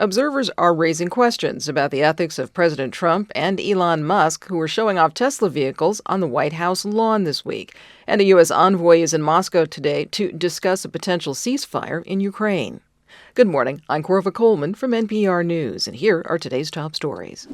Observers are raising questions about the ethics of President Trump and Elon Musk, who are showing off Tesla vehicles on the White House lawn this week. And a U.S. envoy is in Moscow today to discuss a potential ceasefire in Ukraine. Good morning. I'm Corva Coleman from NPR News, and here are today's top stories.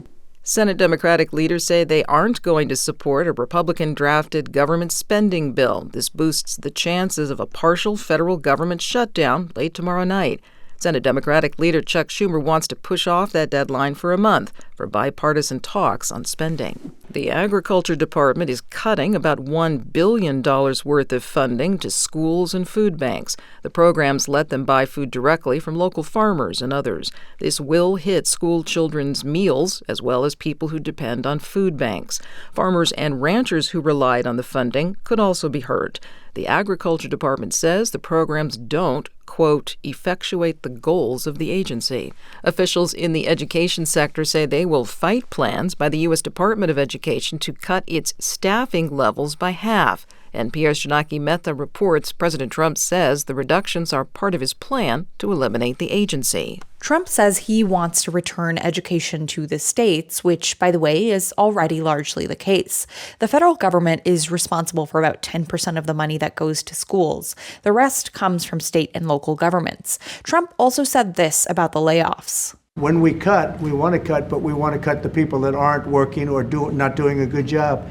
Senate Democratic leaders say they aren't going to support a Republican-drafted government spending bill. This boosts the chances of a partial federal government shutdown late tomorrow night. Senate Democratic leader Chuck Schumer wants to push off that deadline for a month for bipartisan talks on spending. The Agriculture Department is cutting about $1 billion worth of funding to schools and food banks. The programs let them buy food directly from local farmers and others. This will hit school children's meals as well as people who depend on food banks. Farmers and ranchers who relied on the funding could also be hurt. The Agriculture Department says the programs don't, quote, effectuate the goals of the agency. Officials in the education sector say they will fight plans by the U.S. Department of Education to cut its staffing levels by half. NPR's Janaki Mehta reports President Trump says the reductions are part of his plan to eliminate the agency. Trump says he wants to return education to the states, which, by the way, is already largely the case. The federal government is responsible for about 10% of the money that goes to schools. The rest comes from state and local governments. Trump also said this about the layoffs. When we cut, we want to cut, but we want to cut the people that aren't working or not doing a good job.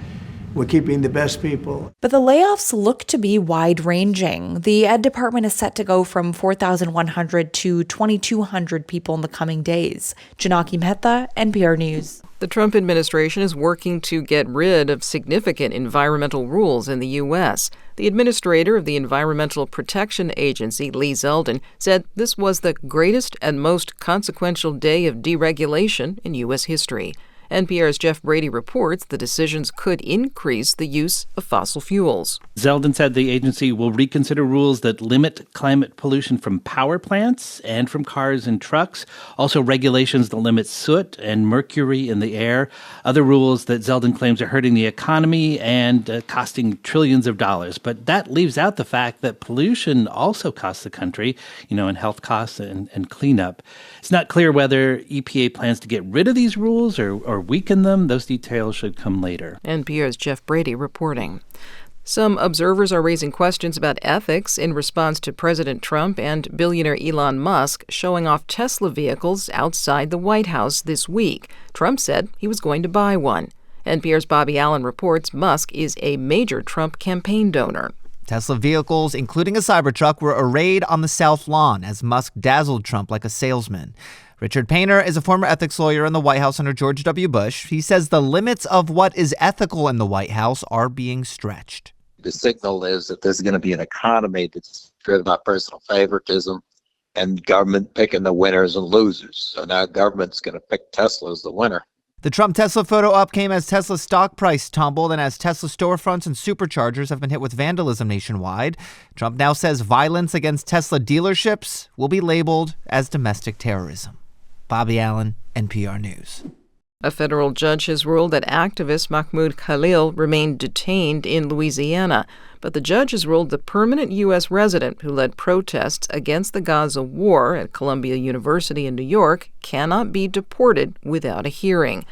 We're keeping the best people. But the layoffs look to be wide-ranging. The Ed Department is set to go from 4,100 to 2,200 people in the coming days. Janaki Mehta, NPR News. The Trump administration is working to get rid of significant environmental rules in the U.S. The administrator of the Environmental Protection Agency, Lee Zeldin, said this was the greatest and most consequential day of deregulation in U.S. history. NPR's Jeff Brady reports the decisions could increase the use of fossil fuels. Zeldin said the agency will reconsider rules that limit climate pollution from power plants and from cars and trucks, also regulations that limit soot and mercury in the air, other rules that Zeldin claims are hurting the economy and costing trillions of dollars. But that leaves out the fact that pollution also costs the country, in health costs and cleanup. It's not clear whether EPA plans to get rid of these rules or weaken them. Those details should come later. NPR's Jeff Brady reporting. Some observers are raising questions about ethics in response to President Trump and billionaire Elon Musk showing off Tesla vehicles outside the White House this week. Trump said he was going to buy one. NPR's Bobby Allen reports Musk is a major Trump campaign donor. Tesla vehicles, including a Cybertruck, were arrayed on the South Lawn as Musk dazzled Trump like a salesman. Richard Painter is a former ethics lawyer in the White House under George W. Bush. He says the limits of what is ethical in the White House are being stretched. The signal is that there's going to be an economy that's driven by personal favoritism and government picking the winners and losers. So now government's going to pick Tesla as the winner. The Trump-Tesla photo op came as Tesla's stock price tumbled and as Tesla storefronts and superchargers have been hit with vandalism nationwide. Trump now says violence against Tesla dealerships will be labeled as domestic terrorism. Bobby Allen, NPR News. A federal judge has ruled that activist Mahmoud Khalil remained detained in Louisiana, but the judge has ruled the permanent U.S. resident who led protests against the Gaza war at Columbia University in New York cannot be deported without a hearing.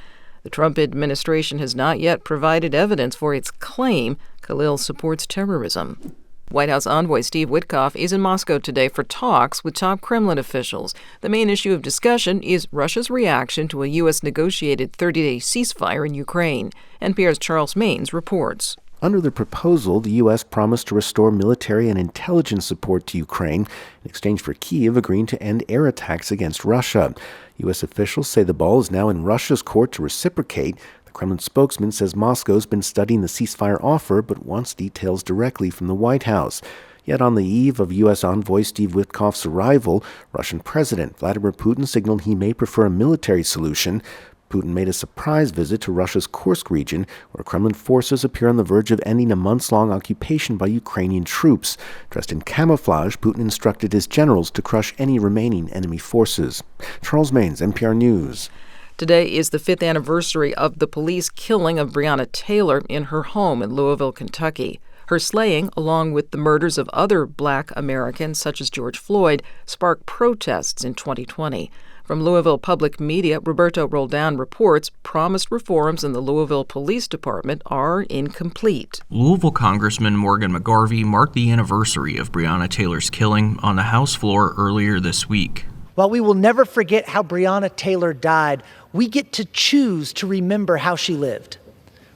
The Trump administration has not yet provided evidence for its claim Khalil supports terrorism. White House envoy Steve Witkoff is in Moscow today for talks with top Kremlin officials. The main issue of discussion is Russia's reaction to a U.S. negotiated 30-day ceasefire in Ukraine. NPR's Charles Maines reports. Under the proposal, the U.S. promised to restore military and intelligence support to Ukraine in exchange for Kyiv agreeing to end air attacks against Russia. U.S. officials say the ball is now in Russia's court to reciprocate. The Kremlin spokesman says Moscow's been studying the ceasefire offer but wants details directly from the White House. Yet on the eve of U.S. envoy Steve Witkoff's arrival, Russian President Vladimir Putin signaled he may prefer a military solution. Putin made a surprise visit to Russia's Kursk region, where Kremlin forces appear on the verge of ending a months-long occupation by Ukrainian troops. Dressed in camouflage, Putin instructed his generals to crush any remaining enemy forces. Charles Maines, NPR News. Today is the 5th anniversary of the police killing of Breonna Taylor in her home in Louisville, Kentucky. Her slaying, along with the murders of other Black Americans such as George Floyd, sparked protests in 2020. From Louisville Public Media, Roberto Roldan reports promised reforms in the Louisville Police Department are incomplete. Louisville Congressman Morgan McGarvey marked the anniversary of Breonna Taylor's killing on the House floor earlier this week. While we will never forget how Breonna Taylor died, we get to choose to remember how she lived.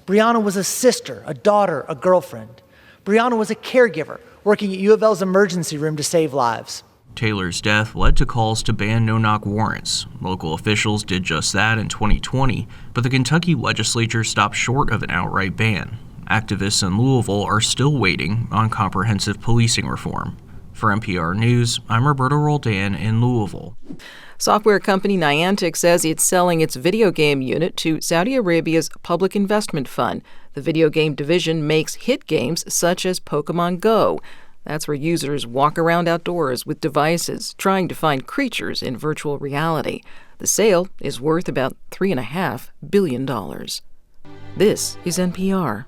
Breonna was a sister, a daughter, a girlfriend. Breonna was a caregiver working at U of L's emergency room to save lives. Taylor's death led to calls to ban no-knock warrants. Local officials did just that in 2020, but the Kentucky legislature stopped short of an outright ban. Activists in Louisville are still waiting on comprehensive policing reform. For NPR News, I'm Roberto Roldan in Louisville. Software company Niantic says it's selling its video game unit to Saudi Arabia's Public Investment Fund. The video game division makes hit games such as Pokémon GO. That's where users walk around outdoors with devices trying to find creatures in virtual reality. The sale is worth about $3.5 billion. This is NPR.